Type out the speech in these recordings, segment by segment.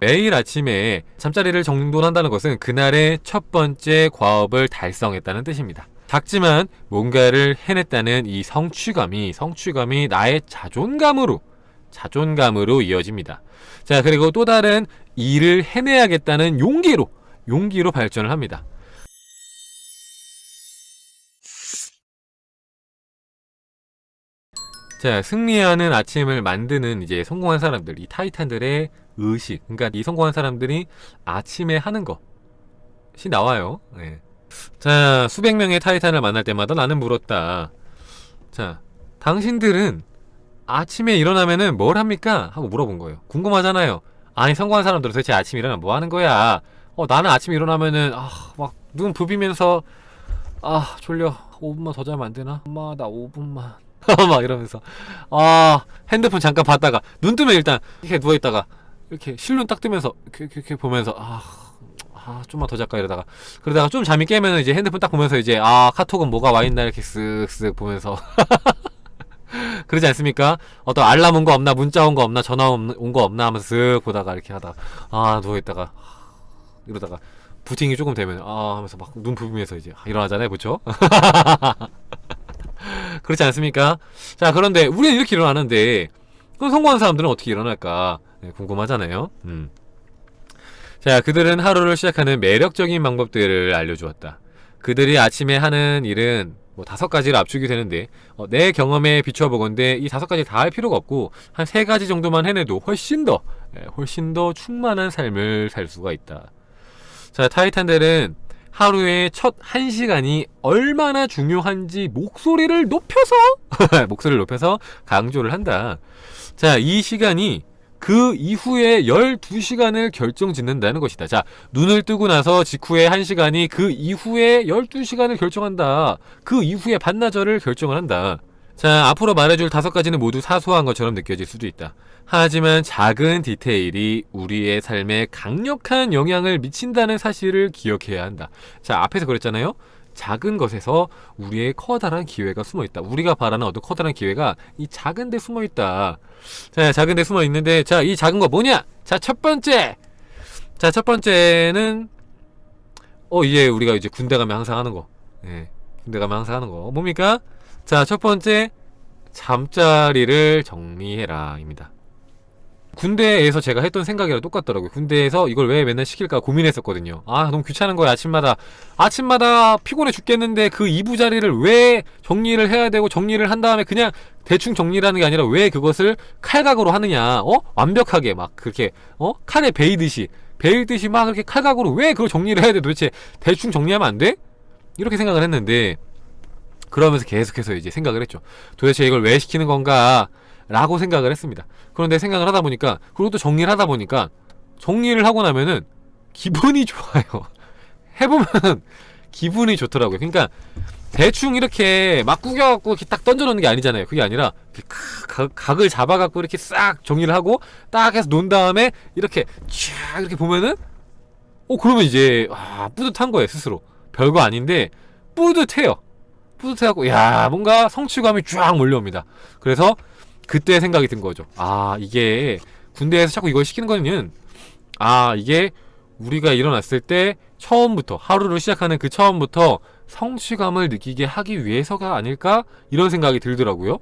매일 아침에 잠자리를 정돈한다는 것은 그날의 첫 번째 과업을 달성했다는 뜻입니다. 작지만 뭔가를 해냈다는 이 성취감이 나의 자존감으로 이어집니다. 자, 그리고 또 다른 일을 해내야겠다는 용기로 발전을 합니다. 자, 승리하는 아침을 만드는 이제 성공한 사람들, 이 타이탄들의 의식, 그러니까 이 성공한 사람들이 아침에 하는 것이 나와요. 네. 자, 수백 명의 타이탄을 만날 때마다 나는 물었다. 자, 당신들은 아침에 일어나면은 뭘 합니까? 하고 물어본 거예요. 궁금하잖아요. 아니, 성공한 사람들은 도대체 아침에 일어나면 뭐 하는 거야? 나는 아침에 일어나면은 막 눈 부비면서 졸려. 5분만 더 자면 안 되나? 엄마, 나 5분만. 막 이러면서 핸드폰 잠깐 봤다가 눈 뜨면 일단 이렇게 누워있다가 이렇게 실눈 딱 뜨면서 이렇게 보면서 좀만 더 잘까 이러다가 그러다가 좀 잠이 깨면 이제 핸드폰 딱 보면서 이제 카톡은 뭐가 와있나 이렇게 쓱쓱 보면서 그러지 않습니까? 어떤 알람 온 거 없나, 문자 온 거 없나, 전화 온 거 없나 하면서 쓱 보다가 이렇게 하다가 누워있다가 이러다가 부팅이 조금 되면 하면서 막 눈 부비면서 이제 일어나잖아요, 그쵸? 그렇지 않습니까? 자, 그런데 우리는 이렇게 일어나는데 그럼 성공한 사람들은 어떻게 일어날까? 네, 궁금하잖아요. 자, 그들은 하루를 시작하는 매력적인 방법들을 알려주었다. 그들이 아침에 하는 일은 뭐 5가지를 압축이 되는데 내 경험에 비춰보건대 이 5가지 다 할 필요가 없고 한 3가지 정도만 해내도 훨씬 더 충만한 삶을 살 수가 있다. 자, 타이탄들은 하루의 첫 1시간이 얼마나 중요한지 목소리를 높여서 강조를 한다. 자, 이 시간이 그 이후에 12시간을 결정짓는다는 것이다. 자, 눈을 뜨고 나서 직후에 1시간이 그 이후에 12시간을 결정한다. 그 이후에 반나절을 결정을 한다. 자, 앞으로 말해줄 5가지는 모두 사소한 것처럼 느껴질 수도 있다. 하지만 작은 디테일이 우리의 삶에 강력한 영향을 미친다는 사실을 기억해야 한다. 자, 앞에서 그랬잖아요. 작은 것에서 우리의 커다란 기회가 숨어있다. 우리가 바라는 어떤 커다란 기회가 이 작은 데 숨어있다. 자, 작은 데 숨어있는데, 자, 이 작은 거 뭐냐? 자, 첫 번째는 이제 우리가 이제 군대 가면 항상 하는 거. 네, 군대 가면 항상 하는 거 뭡니까? 자, 첫 번째, 잠자리를 정리해라 입니다. 군대에서 제가 했던 생각이랑 똑같더라고요. 군대에서 이걸 왜 맨날 시킬까 고민했었거든요. 너무 귀찮은 거야. 아침마다 피곤해 죽겠는데 그 이부 자리를 왜 정리를 해야 되고, 정리를 한 다음에 그냥 대충 정리라는 게 아니라 왜 그것을 칼각으로 하느냐. 완벽하게 막 그렇게 칼에 베이듯이 막 그렇게 칼각으로 왜 그걸 정리를 해야 돼. 도대체 대충 정리하면 안 돼? 이렇게 생각을 했는데, 그러면서 계속해서 이제 생각을 했죠. 도대체 이걸 왜 시키는 건가 라고 생각을 했습니다. 그런데 생각을 하다 보니까, 그리고 또 정리를 하다 보니까, 정리를 하고 나면은 기분이 좋아요. 해보면 기분이 좋더라고요. 그러니까 대충 이렇게 막 구겨갖고 이렇게 딱 던져놓는 게 아니잖아요. 그게 아니라 각을 잡아갖고 이렇게 싹 정리를 하고 딱 해서 놓은 다음에 이렇게 쫙 이렇게 보면은 그러면 이제 뿌듯한 거예요. 스스로 별거 아닌데 뿌듯해갖고 뭔가 성취감이 쫙 몰려옵니다. 그래서 그때 생각이 든 거죠. 이게 군대에서 자꾸 이걸 시키는 거는 이게 우리가 일어났을 때 처음부터, 하루를 시작하는 그 처음부터 성취감을 느끼게 하기 위해서가 아닐까? 이런 생각이 들더라고요.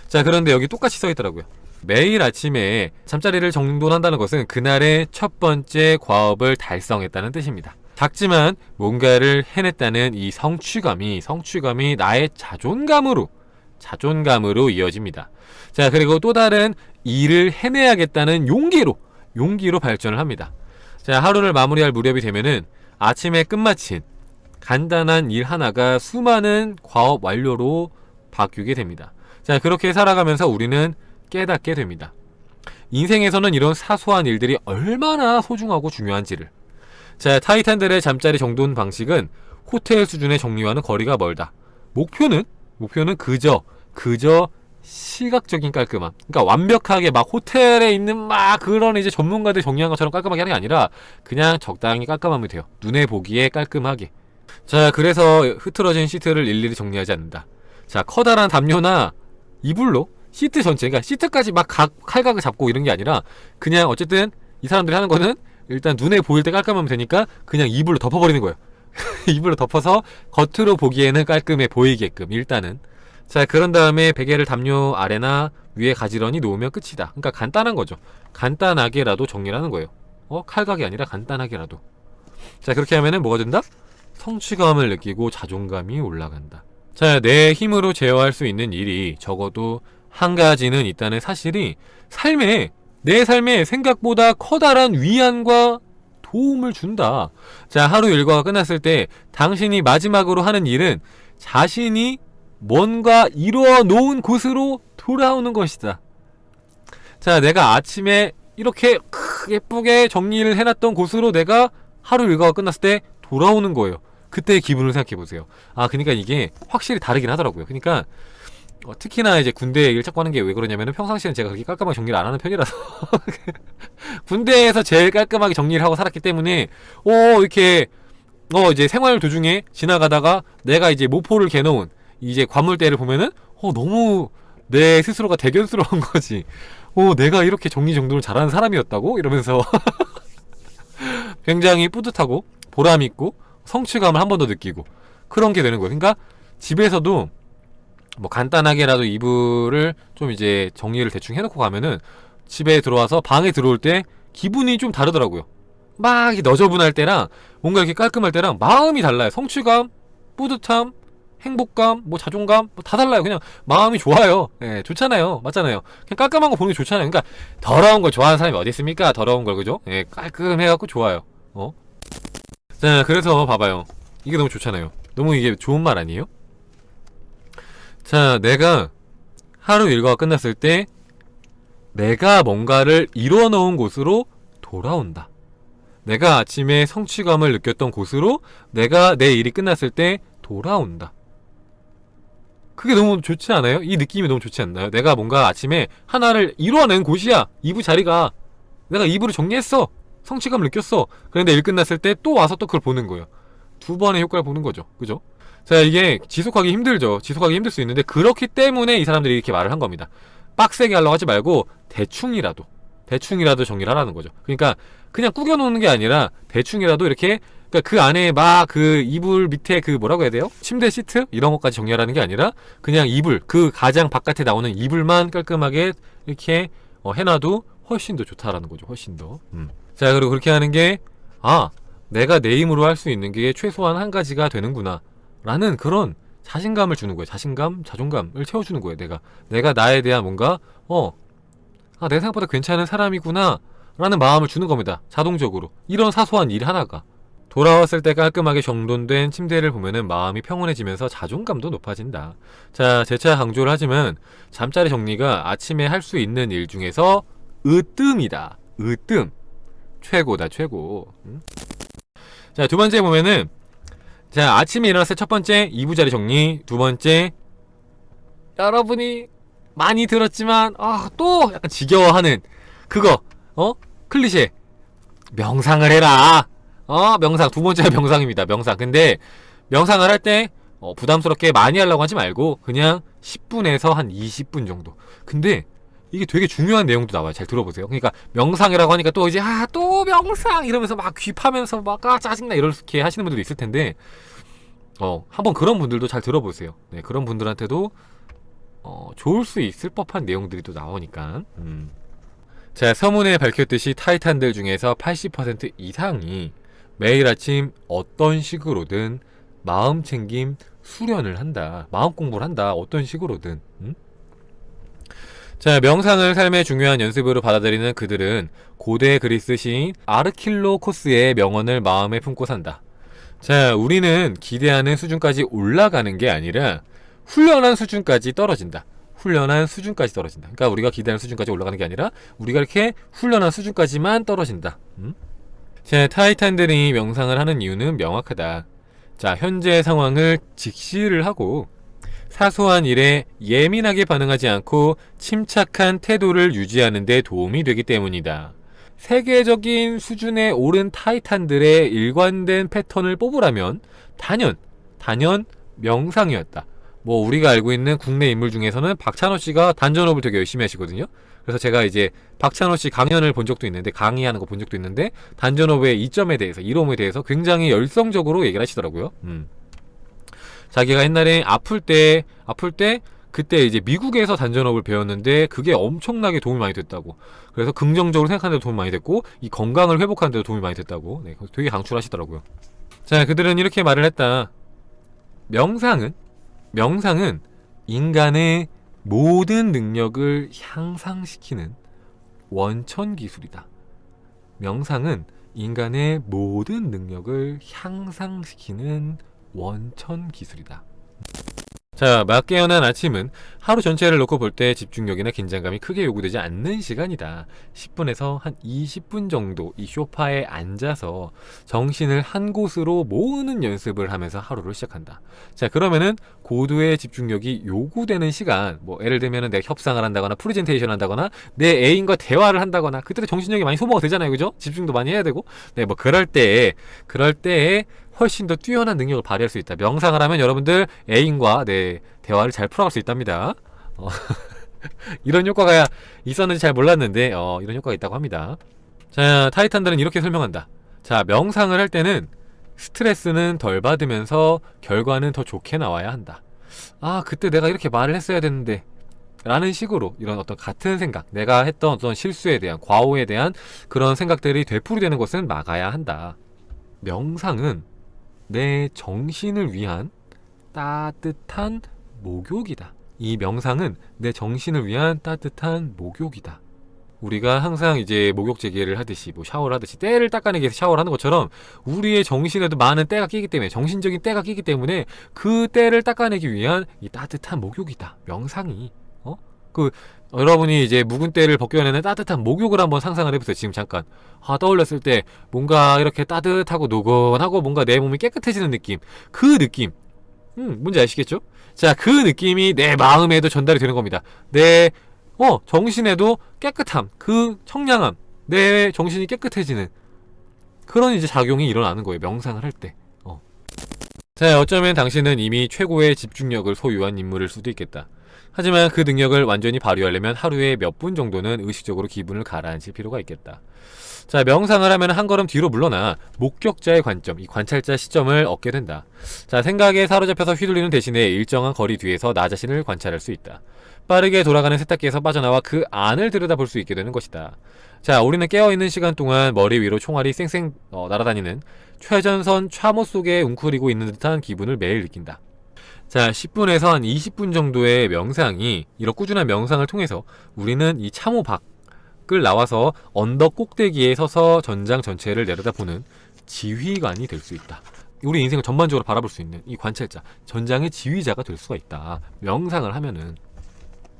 자, 그런데 여기 똑같이 써있더라고요. 매일 아침에 잠자리를 정돈한다는 것은 그날의 첫 번째 과업을 달성했다는 뜻입니다. 작지만 뭔가를 해냈다는 이 성취감이 나의 자존감으로 이어집니다. 자, 그리고 또 다른 일을 해내야겠다는 용기로 발전을 합니다. 자, 하루를 마무리할 무렵이 되면은 아침에 끝마친 간단한 일 하나가 수많은 과업 완료로 바뀌게 됩니다. 자, 그렇게 살아가면서 우리는 깨닫게 됩니다. 인생에서는 이런 사소한 일들이 얼마나 소중하고 중요한지를. 자, 타이탄들의 잠자리 정돈 방식은 호텔 수준의 정리와는 거리가 멀다. 목표는 그저 시각적인 깔끔함. 그러니까 완벽하게 막 호텔에 있는 막 그런 이제 전문가들 정리한 것처럼 깔끔하게 하는 게 아니라 그냥 적당히 깔끔하면 돼요. 눈에 보기에 깔끔하게. 자, 그래서 흐트러진 시트를 일일이 정리하지 않는다. 자, 커다란 담요나 이불로 시트 전체, 그러니까 시트까지 막 칼각을 잡고 이런 게 아니라 그냥 어쨌든 이 사람들이 하는 거는 일단 눈에 보일 때 깔끔하면 되니까 그냥 이불로 덮어버리는 거예요. 이불로 덮어서 겉으로 보기에는 깔끔해 보이게끔 일단은. 자, 그런 다음에 베개를 담요 아래나 위에 가지런히 놓으면 끝이다. 그러니까 간단한 거죠. 간단하게라도 정리를 하는 거예요. 칼각이 아니라 간단하게라도. 자, 그렇게 하면은 뭐가 된다? 성취감을 느끼고 자존감이 올라간다. 자, 내 힘으로 제어할 수 있는 일이 적어도 한 가지는 있다는 사실이 내 삶에 생각보다 커다란 위안과 도움을 준다. 자, 하루 일과가 끝났을 때 당신이 마지막으로 하는 일은 자신이 뭔가 이루어 놓은 곳으로 돌아오는 것이다. 자, 내가 아침에 이렇게 예쁘게 정리를 해놨던 곳으로 내가 하루 일과가 끝났을 때 돌아오는 거예요. 그때의 기분을 생각해 보세요. 그러니까 이게 확실히 다르긴 하더라고요. 그러니까 특히나 이제 군대 일 찾고 하는 게 왜 그러냐면은 평상시에는 제가 그렇게 깔끔하게 정리를 안 하는 편이라서 군대에서 제일 깔끔하게 정리를 하고 살았기 때문에 이렇게 이제 생활 도중에 지나가다가 내가 이제 모포를 개놓은 이제 관물대를 보면은 너무 내 스스로가 대견스러운 거지. 내가 이렇게 정리정돈을 잘하는 사람이었다고? 이러면서 굉장히 뿌듯하고 보람있고 성취감을 한 번 더 느끼고 그런 게 되는 거예요. 그러니까 집에서도 뭐 간단하게라도 이불을 좀 이제 정리를 대충 해놓고 가면은 집에 들어와서 방에 들어올 때 기분이 좀 다르더라고요. 막 너저분할 때랑 뭔가 이렇게 깔끔할 때랑 마음이 달라요. 성취감, 뿌듯함, 행복감, 뭐 자존감 뭐 다 달라요. 그냥 마음이 좋아요. 예, 좋잖아요. 맞잖아요. 그냥 깔끔한 거 보는 게 좋잖아요. 그러니까 더러운 걸 좋아하는 사람이 어디 있습니까? 더러운 걸, 그죠? 예, 깔끔해갖고 좋아요. 자, 그래서 봐봐요. 이게 너무 좋잖아요. 너무 이게 좋은 말 아니에요? 자, 내가 하루 일과가 끝났을 때 내가 뭔가를 이루어 놓은 곳으로 돌아온다. 내가 아침에 성취감을 느꼈던 곳으로 내가 내 일이 끝났을 때 돌아온다. 그게 너무 좋지 않아요? 이 느낌이 너무 좋지 않나요? 내가 뭔가 아침에 하나를 이루어낸 곳이야. 이부 자리가. 내가 이부를 정리했어. 성취감을 느꼈어. 그런데 일 끝났을 때 또 와서 또 그걸 보는 거예요. 두 번의 효과를 보는 거죠. 그죠? 자, 이게 지속하기 힘들죠. 지속하기 힘들 수 있는데 그렇기 때문에 이 사람들이 이렇게 말을 한 겁니다. 빡세게 하려고 하지 말고 대충이라도 정리를 하라는 거죠. 그러니까 그냥 구겨놓는 게 아니라 대충이라도 이렇게, 그러니까 그 안에 막 그 이불 밑에 그 뭐라고 해야 돼요? 침대 시트? 이런 것까지 정리하라는 게 아니라 그냥 이불, 그 가장 바깥에 나오는 이불만 깔끔하게 이렇게 해놔도 훨씬 더 좋다라는 거죠. 훨씬 더. 자, 그리고 그렇게 하는 게 내가 내 힘으로 할 수 있는 게 최소한 한 가지가 되는구나 라는 그런 자신감을 주는 거예요. 자신감, 자존감을 채워주는 거예요. 내가 나에 대한 뭔가 내가 생각보다 괜찮은 사람이구나 라는 마음을 주는 겁니다. 자동적으로. 이런 사소한 일 하나가. 돌아왔을 때 깔끔하게 정돈된 침대를 보면은 마음이 평온해지면서 자존감도 높아진다. 자, 재차 강조를 하지만 잠자리 정리가 아침에 할 수 있는 일 중에서 으뜸이다. 으뜸. 최고다, 최고. 자, 두 번째 보면은, 자, 아침에 일어났을 때 첫 번째 이부자리 정리, 두 번째 여러분이 많이 들었지만 또 약간 지겨워하는 그거 클리셰 명상을 해라. 명상. 두 번째가 명상입니다. 명상. 근데 명상을 할 때 부담스럽게 많이 하려고 하지 말고 그냥 10분에서 한 20분 정도. 근데 이게 되게 중요한 내용도 나와요. 잘 들어보세요. 그러니까 명상이라고 하니까 또 이제 또 명상 이러면서 막 귀 파면서 막 짜증나 이렇게 하시는 분들도 있을 텐데 한번 그런 분들도 잘 들어보세요. 네, 그런 분들한테도 좋을 수 있을 법한 내용들이 또 나오니까. 자, 서문에 밝혔듯이 타이탄들 중에서 80% 이상이 매일 아침 어떤 식으로든 마음 챙김 수련을 한다. 마음 공부를 한다. 어떤 식으로든. 자, 명상을 삶의 중요한 연습으로 받아들이는 그들은 고대 그리스 시인 아르킬로코스의 명언을 마음에 품고 산다. 자, 우리는 기대하는 수준까지 올라가는 게 아니라 훈련한 수준까지 떨어진다. 훈련한 수준까지 떨어진다. 그러니까 우리가 기대하는 수준까지 올라가는 게 아니라 우리가 이렇게 훈련한 수준까지만 떨어진다. 자, 타이탄들이 명상을 하는 이유는 명확하다. 자, 현재 상황을 직시를 하고 사소한 일에 예민하게 반응하지 않고 침착한 태도를 유지하는 데 도움이 되기 때문이다. 세계적인 수준에 오른 타이탄들의 일관된 패턴을 뽑으라면 단연 명상이었다. 뭐 우리가 알고 있는 국내 인물 중에서는 박찬호 씨가 단전업을 되게 열심히 하시거든요. 그래서 제가 이제 박찬호 씨 강연을 본 적도 있는데, 강의하는 거 본 적도 있는데, 단전업의 이점에 대해서, 이로움에 대해서 굉장히 열성적으로 얘기를 하시더라고요. 자기가 옛날에 아플 때 그때 이제 미국에서 단전업을 배웠는데 그게 엄청나게 도움이 많이 됐다고. 그래서 긍정적으로 생각하는 데도 도움이 많이 됐고, 이 건강을 회복하는 데도 도움이 많이 됐다고. 네, 되게 강추를 하시더라고요. 자, 그들은 이렇게 말을 했다. 명상은 인간의 모든 능력을 향상시키는 원천 기술이다. 명상은 인간의 모든 능력을 향상시키는 원천 기술이다. 자, 막 깨어난 아침은 하루 전체를 놓고 볼 때 집중력이나 긴장감이 크게 요구되지 않는 시간이다. 10분에서 한 20분 정도 이 소파에 앉아서 정신을 한 곳으로 모으는 연습을 하면서 하루를 시작한다. 자, 그러면은 고도의 집중력이 요구되는 시간, 뭐 예를 들면은 내가 협상을 한다거나 프레젠테이션 한다거나 내 애인과 대화를 한다거나, 그때 정신력이 많이 소모가 되잖아요, 그죠? 집중도 많이 해야 되고. 네, 뭐 그럴 때에 훨씬 더 뛰어난 능력을 발휘할 수 있다. 명상을 하면 여러분들 애인과 대화를 잘 풀어갈 수 있답니다. 이런 효과가 있었는지 잘 몰랐는데 이런 효과가 있다고 합니다. 자, 타이탄들은 이렇게 설명한다. 자, 명상을 할 때는 스트레스는 덜 받으면서 결과는 더 좋게 나와야 한다. 아, 그때 내가 이렇게 말을 했어야 됐는데 라는 식으로, 이런 어떤 같은 생각, 내가 했던 어떤 실수에 대한, 과오에 대한 그런 생각들이 되풀이되는 것은 막아야 한다. 명상은 내 정신을 위한 따뜻한 목욕이다. 이 명상은 내 정신을 위한 따뜻한 목욕이다. 우리가 항상 이제 목욕 재개를 하듯이, 뭐 샤워를 하듯이 때를 닦아내기 위해서 샤워를 하는 것처럼, 우리의 정신에도 많은 때가 끼기 때문에, 정신적인 때가 끼기 때문에 그 때를 닦아내기 위한 이 따뜻한 목욕이다. 명상이. 여러분이 이제 묵은 때를 벗겨내는 따뜻한 목욕을 한번 상상을 해보세요. 지금 잠깐 떠올렸을 때 뭔가 이렇게 따뜻하고 노곤하고 뭔가 내 몸이 깨끗해지는 느낌, 그 느낌, 뭔지 아시겠죠? 자, 그 느낌이 내 마음에도 전달이 되는 겁니다. 내 정신에도 깨끗함, 그 청량함, 내 정신이 깨끗해지는 그런 이제 작용이 일어나는 거예요, 명상을 할 때. 자, 어쩌면 당신은 이미 최고의 집중력을 소유한 인물일 수도 있겠다. 하지만 그 능력을 완전히 발휘하려면 하루에 몇 분 정도는 의식적으로 기분을 가라앉힐 필요가 있겠다. 자, 명상을 하면 한 걸음 뒤로 물러나 목격자의 관점, 이 관찰자 시점을 얻게 된다. 자, 생각에 사로잡혀서 휘둘리는 대신에 일정한 거리 뒤에서 나 자신을 관찰할 수 있다. 빠르게 돌아가는 세탁기에서 빠져나와 그 안을 들여다볼 수 있게 되는 것이다. 자, 우리는 깨어있는 시간 동안 머리 위로 총알이 쌩쌩 날아다니는 최전선 참호 속에 웅크리고 있는 듯한 기분을 매일 느낀다. 자, 10분에서 한 20분 정도의 명상이, 이런 꾸준한 명상을 통해서 우리는 이 참호 밖을 나와서 언덕 꼭대기에 서서 전장 전체를 내려다보는 지휘관이 될 수 있다. 우리 인생을 전반적으로 바라볼 수 있는 이 관찰자, 전장의 지휘자가 될 수가 있다. 명상을 하면은.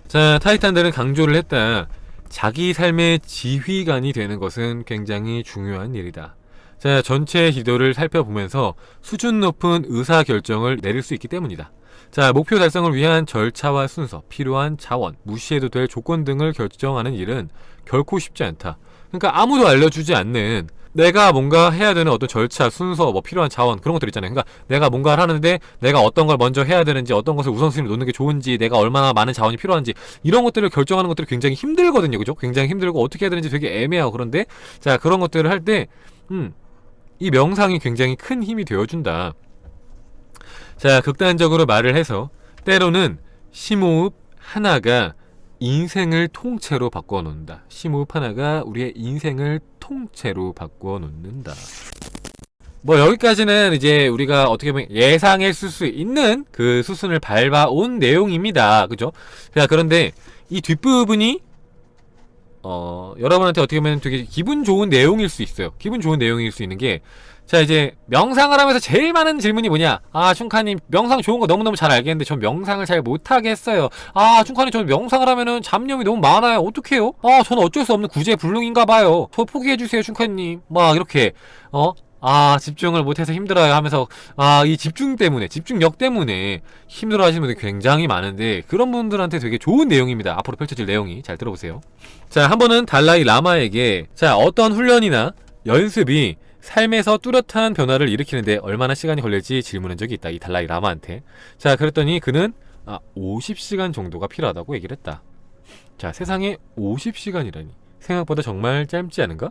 자, 타이탄들은 강조를 했다. 자기 삶의 지휘관이 되는 것은 굉장히 중요한 일이다. 자, 전체 지도를 살펴보면서 수준 높은 의사결정을 내릴 수 있기 때문이다. 자, 목표 달성을 위한 절차와 순서, 필요한 자원, 무시해도 될 조건 등을 결정하는 일은 결코 쉽지 않다. 그러니까 아무도 알려주지 않는, 내가 뭔가 해야 되는 어떤 절차, 순서, 뭐 필요한 자원, 그런 것들 있잖아요. 그러니까 내가 뭔가를 하는데 내가 어떤 걸 먼저 해야 되는지, 어떤 것을 우선순위로 놓는 게 좋은지, 내가 얼마나 많은 자원이 필요한지, 이런 것들을 결정하는 것들이 굉장히 힘들거든요. 그죠? 굉장히 힘들고 어떻게 해야 되는지 되게 애매하고. 그런데 자, 그런 것들을 할 때 이 명상이 굉장히 큰 힘이 되어준다. 자, 극단적으로 말을 해서 때로는 심호흡 하나가 인생을 통째로 바꿔놓는다. 심호흡 하나가 우리의 인생을 통째로 바꿔놓는다. 뭐 여기까지는 이제 우리가 어떻게 보면 예상했을 수 있는 그 수순을 밟아온 내용입니다. 그죠? 자, 그런데 이 뒷부분이 여러분한테 어떻게 보면 되게 기분 좋은 내용일 수 있어요. 기분 좋은 내용일 수 있는 게, 자, 이제 명상을 하면서 제일 많은 질문이 뭐냐? 아, 춘카님 명상 좋은 거 너무너무 잘 알겠는데 전 명상을 잘 못하겠어요. 아, 춘카님 저는 명상을 하면은 잡념이 너무 많아요. 어떡해요? 아, 저는 어쩔 수 없는 구제불능인가 봐요. 저 포기해주세요, 춘카님. 막 이렇게 집중을 못해서 힘들어요 하면서, 이 집중 때문에, 집중력 때문에 힘들어 하시는 분들이 굉장히 많은데, 그런 분들한테 되게 좋은 내용입니다. 앞으로 펼쳐질 내용이. 잘 들어보세요. 자, 한 번은 달라이 라마에게, 자, 어떤 훈련이나 연습이 삶에서 뚜렷한 변화를 일으키는데 얼마나 시간이 걸릴지 질문한 적이 있다. 이 달라이 라마한테. 자, 그랬더니 그는 50시간 정도가 필요하다고 얘기를 했다. 자, 세상에 50시간이라니. 생각보다 정말 짧지 않은가?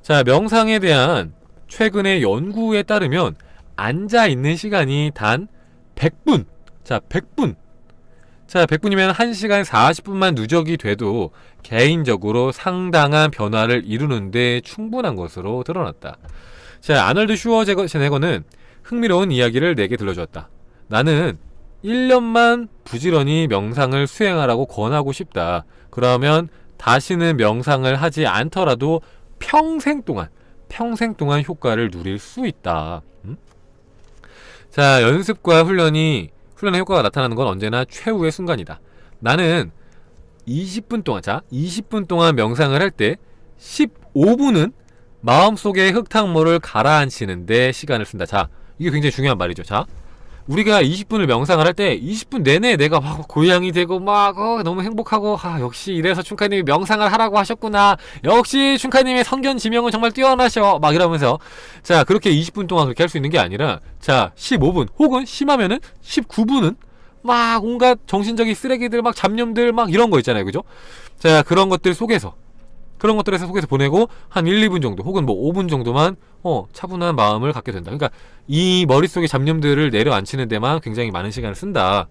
자, 명상에 대한 최근의 연구에 따르면 앉아있는 시간이 단 100분. 자, 100분. 자, 100분이면 1시간 40분만 누적이 돼도 개인적으로 상당한 변화를 이루는데 충분한 것으로 드러났다. 자, 아놀드 슈워제네거는 흥미로운 이야기를 내게 들려주었다. 나는 1년만 부지런히 명상을 수행하라고 권하고 싶다. 그러면 다시는 명상을 하지 않더라도 평생 동안 효과를 누릴 수 있다. 자, 연습과 훈련의 효과가 나타나는 건 언제나 최후의 순간이다. 나는 20분 동안 명상을 할 때 15분은 마음속에 흙탕물을 가라앉히는데 시간을 쓴다. 자, 이게 굉장히 중요한 말이죠. 자, 우리가 20분을 명상을 할 때 20분 내내 내가 막 고향이 되고 막 너무 행복하고 역시 이래서 춘카님이 명상을 하라고 하셨구나. 역시 춘카님의 성견 지명은 정말 뛰어나셔. 막 이러면서 자, 그렇게 20분 동안 그렇게 할 수 있는 게 아니라 자, 15분 혹은 심하면은 19분은 막 온갖 정신적인 쓰레기들 막 잡념들 막 이런 거 있잖아요. 그죠? 자, 그런 것들에서 속에서 보내고 한 1, 2분 정도 혹은 뭐 5분 정도만 차분한 마음을 갖게 된다. 그러니까 이 머릿속의 잡념들을 내려앉히는 데만 굉장히 많은 시간을 쓴다.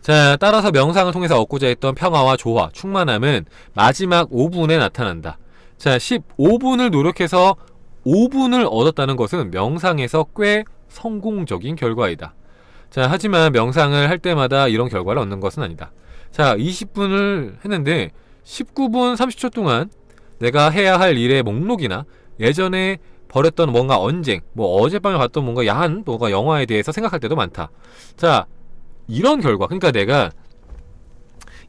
자, 따라서 명상을 통해서 얻고자 했던 평화와 조화, 충만함은 마지막 5분에 나타난다. 자, 15분을 노력해서 5분을 얻었다는 것은 명상에서 꽤 성공적인 결과이다. 자, 하지만 명상을 할 때마다 이런 결과를 얻는 것은 아니다. 자, 20분을 했는데 19분 30초 동안 내가 해야 할 일의 목록이나 예전에 벌였던 뭔가 언쟁, 뭐 어젯밤에 봤던 뭔가 야한 뭔가 영화에 대해서 생각할 때도 많다. 자, 이런 결과, 그러니까 내가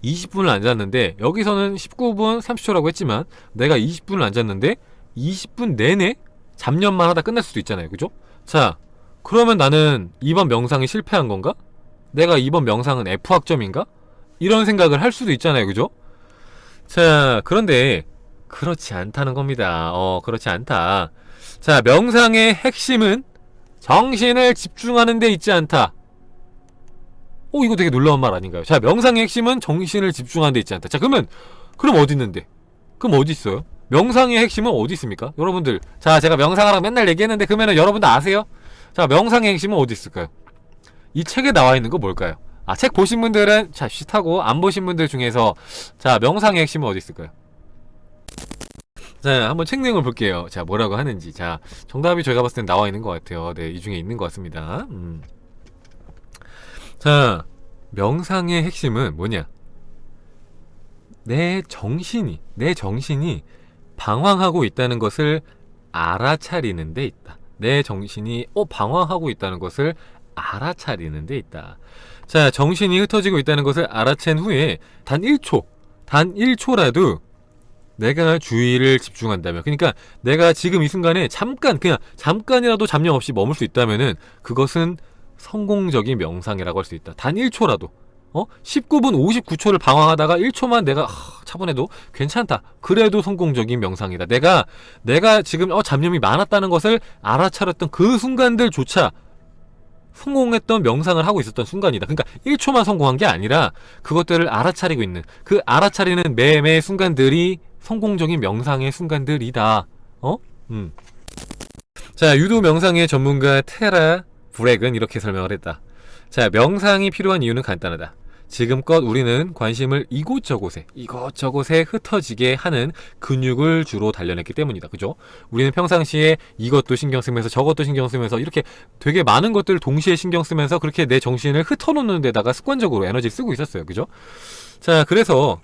20분을 앉았는데 여기서는 19분 30초라고 했지만 내가 20분을 앉았는데 20분 내내 잡념만 하다 끝날 수도 있잖아요. 그죠? 자, 그러면 나는 이번 명상이 실패한 건가? 내가 이번 명상은 F학점인가? 이런 생각을 할 수도 있잖아요. 그죠? 자, 그런데 그렇지 않다는 겁니다. 그렇지 않다. 자, 명상의 핵심은 정신을 집중하는 데 있지 않다. 이거 되게 놀라운 말 아닌가요? 자, 명상의 핵심은 정신을 집중하는 데 있지 않다. 자, 그럼 어디 있는데? 그럼 어디 있어요? 명상의 핵심은 어디 있습니까? 여러분들, 자, 제가 명상하라고 맨날 얘기했는데 그러면은 여러분들 아세요? 자, 명상의 핵심은 어디 있을까요? 이 책에 나와 있는 거 뭘까요? 책 보신 분들은 자, 쉿하고 안 보신 분들 중에서 자, 명상의 핵심은 어디 있을까요? 자, 한번 책 내용을 볼게요. 자, 뭐라고 하는지. 자, 정답이 제가 봤을 땐 나와 있는 것 같아요. 네, 이 중에 있는 것 같습니다. 자, 명상의 핵심은 뭐냐? 내 정신이 방황하고 있다는 것을 알아차리는 데 있다. 내 정신이 방황하고 있다는 것을 알아차리는 데 있다. 자, 정신이 흩어지고 있다는 것을 알아챈 후에 단 1초라도 내가 주의를 집중한다면, 그러니까 내가 지금 이 순간에 잠깐이라도 잡념 없이 머물 수 있다면은 그것은 성공적인 명상이라고 할 수 있다. 단 1초라도 19분 59초를 방황하다가 1초만 내가 차분해도 괜찮다. 그래도 성공적인 명상이다. 내가 지금 잡념이 많았다는 것을 알아차렸던 그 순간들조차 성공했던 명상을 하고 있었던 순간이다. 그러니까 1초만 성공한 게 아니라 그것들을 알아차리고 있는 그 알아차리는 매매 순간들이 성공적인 명상의 순간들이다. 자, 유도 명상의 전문가 테라 브렉은 이렇게 설명을 했다. 자, 명상이 필요한 이유는 간단하다. 지금껏 우리는 관심을 이곳저곳에 흩어지게 하는 근육을 주로 단련했기 때문이다. 그죠? 우리는 평상시에 이것도 신경 쓰면서 저것도 신경 쓰면서 이렇게 되게 많은 것들을 동시에 신경 쓰면서 그렇게 내 정신을 흩어놓는 데다가 습관적으로 에너지를 쓰고 있었어요. 그죠? 자, 그래서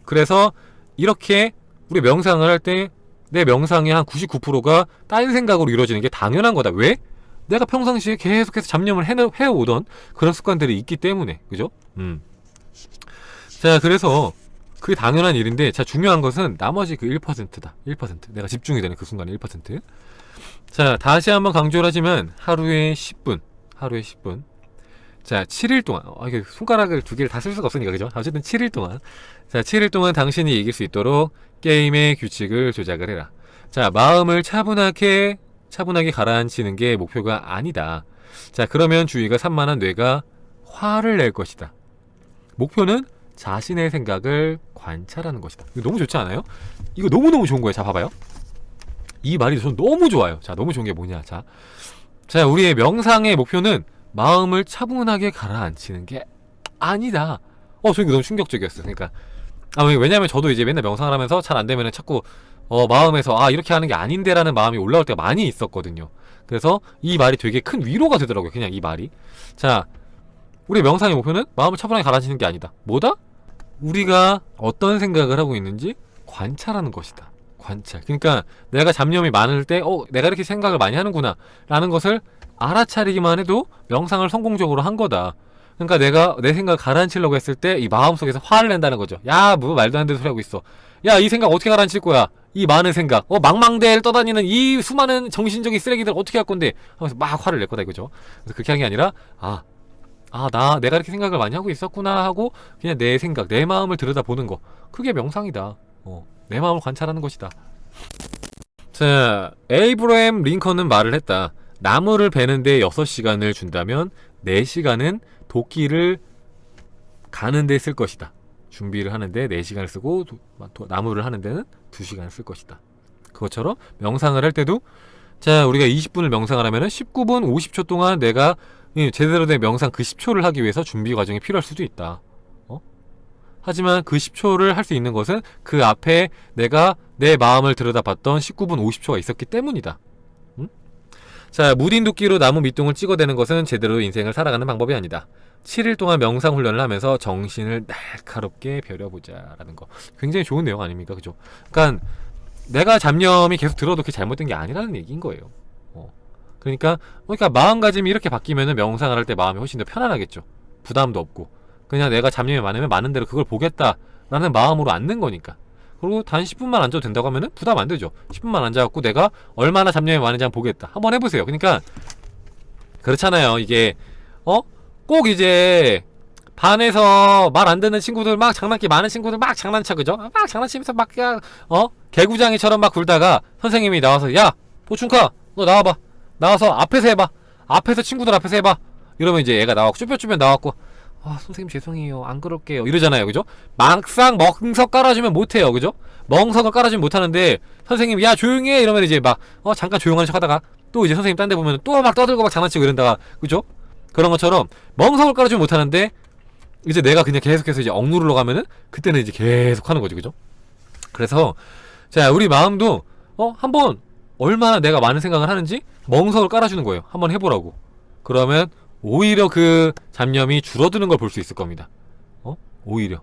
이렇게 우리 명상을 할 때 내 명상의 한 99%가 딴 생각으로 이루어지는 게 당연한 거다. 왜? 내가 평상시에 계속해서 잡념을 해오던 그런 습관들이 있기 때문에. 그죠? 자, 그래서 그게 당연한 일인데, 자, 중요한 것은 나머지 그 1%다. 1%. 내가 집중이 되는 그 순간에 1%. 자, 다시 한번 강조를 하지만 하루에 10분. 자, 7일 동안. 이게 손가락을 두 개를 다 쓸 수가 없으니까, 그죠? 어쨌든 7일 동안. 자, 7일 동안 당신이 이길 수 있도록 게임의 규칙을 조작을 해라. 자, 마음을 차분하게 가라앉히는 게 목표가 아니다. 자, 그러면 주의가 산만한 뇌가 화를 낼 것이다. 목표는 자신의 생각을 관찰하는 것이다. 이거 너무 좋지 않아요? 이거 너무너무 좋은 거예요. 자, 봐봐요. 이 말이 전 너무 좋아요. 자, 너무 좋은 게 뭐냐. 자, 우리의 명상의 목표는 마음을 차분하게 가라앉히는 게 아니다. 저 이거 너무 충격적이었어요. 그러니까, 왜냐면 저도 이제 맨날 명상을 하면서 잘 안 되면은 자꾸, 마음에서, 이렇게 하는 게 아닌데라는 마음이 올라올 때가 많이 있었거든요. 그래서 이 말이 되게 큰 위로가 되더라고요. 그냥 이 말이. 자, 우리 명상의 목표는 마음을 차분하게 가라앉히는 게 아니다. 뭐다? 우리가 어떤 생각을 하고 있는지 관찰하는 것이다. 관찰. 그러니까 내가 잡념이 많을 때 내가 이렇게 생각을 많이 하는구나 라는 것을 알아차리기만 해도 명상을 성공적으로 한 거다. 그러니까 내가 내 생각을 가라앉히려고 했을 때 이 마음속에서 화를 낸다는 거죠. 야, 뭐 말도 안 되는 소리 하고 있어. 야, 이 생각 어떻게 가라앉힐 거야? 이 많은 생각, 망망대해를 떠다니는 이 수많은 정신적인 쓰레기들 어떻게 할 건데? 하면서 막 화를 낼 거다 이거죠. 그래서 그렇게 하는 게 아니라 내가 이렇게 생각을 많이 하고 있었구나 하고 그냥 내 생각, 내 마음을 들여다보는 거. 그게 명상이다. 내 마음을 관찰하는 것이다. 자, 에이브러햄 링컨은 말을 했다. 나무를 베는데 6시간을 준다면 4시간은 도끼를 가는데 쓸 것이다. 준비를 하는데 4시간을 쓰고 나무를 하는 데는 2시간을 쓸 것이다. 그것처럼 명상을 할 때도 자, 우리가 20분을 명상을 하면은 19분 50초 동안 내가 제대로 된 명상 그 10초를 하기 위해서 준비 과정이 필요할 수도 있다. 하지만 그 10초를 할 수 있는 것은 그 앞에 내가 내 마음을 들여다봤던 19분 50초가 있었기 때문이다. 자, 무딘 도끼로 나무 밑둥을 찍어대는 것은 제대로 인생을 살아가는 방법이 아니다. 7일 동안 명상 훈련을 하면서 정신을 날카롭게 벼려보자 라는 거. 굉장히 좋은 내용 아닙니까? 그죠? 그러니까 내가 잡념이 계속 들어도 그게 잘못된 게 아니라는 얘기인 거예요. 그러니까 마음가짐이 이렇게 바뀌면은 명상을 할 때 마음이 훨씬 더 편안하겠죠. 부담도 없고. 그냥 내가 잡념이 많으면 많은 대로 그걸 보겠다라는 마음으로 앉는 거니까. 그리고 단 10분만 앉아도 된다고 하면은 부담 안 되죠. 10분만 앉아갖고 내가 얼마나 잡념이 많은지 한번 보겠다. 한번 해보세요. 그러니까 그렇잖아요. 이게 꼭 이제 반에서 말 안 듣는 친구들 막 장난기 많은 친구들 막 장난쳐, 그죠? 막 장난치면서 막 그냥 개구장이처럼 막 굴다가 선생님이 나와서 야, 보충카 너 나와봐. 나와서 앞에서 해봐. 앞에서 친구들 앞에서 해봐. 이러면 이제 얘가 나와갖고 쭈뼛쭈뼛 나와갖고 선생님 죄송해요. 안 그럴게요. 이러잖아요. 그죠? 막상 멍석 깔아주면 못해요. 그죠? 멍석을 깔아주면 못하는데 선생님이 야 조용히 해 이러면 이제 막 잠깐 조용한 척 하다가 또 이제 선생님 딴 데 보면 또 막 떠들고 막 장난치고 이런다가, 그죠? 그런 것처럼 멍석을 깔아주면 못하는데 이제 내가 그냥 계속해서 이제 억누르려고 하면은 그때는 이제 계속 하는 거죠. 그죠? 그래서 자, 우리 마음도 한번 얼마나 내가 많은 생각을 하는지 멍석을 깔아주는 거예요. 한번 해보라고. 그러면 오히려 그 잡념이 줄어드는 걸 볼 수 있을 겁니다. 오히려.